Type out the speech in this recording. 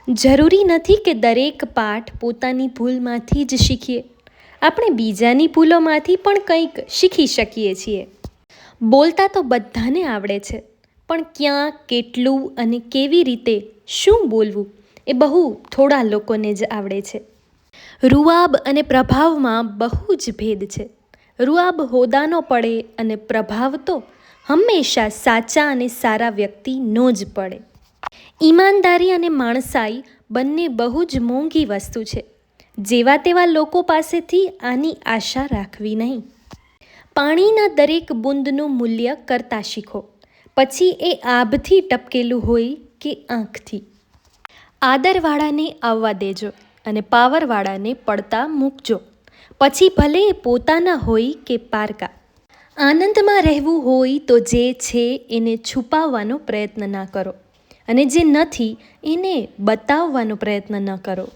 જરૂરી નથી કે દરેક પાઠ પોતાની ભૂલમાંથી જ શીખીએ. આપણે બીજાની ભૂલોમાંથી પણ કંઈક શીખી શકીએ છીએ. બોલતા તો બધાને આવડે છે, પણ ક્યાં, કેટલું અને કેવી રીતે શું બોલવું એ બહુ થોડા લોકોને જ આવડે છે. રૂઆબ અને પ્રભાવમાં બહુ જ ભેદ છે. રૂઆબ હોદાનો પડે અને પ્રભાવ તો હંમેશા સાચા અને સારા વ્યક્તિનો જ પડે. ઈમાનદારી અને માણસાઈ બંને બહુ જ મોંઘી વસ્તુ છે. જેવા તેવા લોકો પાસેથી આની આશા રાખવી નહીં. પાણીના દરેક બૂંદનું મૂલ્ય કરતા શીખો, પછી એ આભથી ટપકેલું હોય કે આંખથી. આદરવાળાને આવવા દેજો અને પાવરવાળાને પડતા મૂકજો, પછી ભલે એ પોતાના હોય કે પારકા. આનંદમાં રહેવું હોય તો જે છે એને છુપાવવાનો પ્રયત્ન ના કરો, અને જે નથી એને બતાવવાનો પ્રયત્ન ન કરો.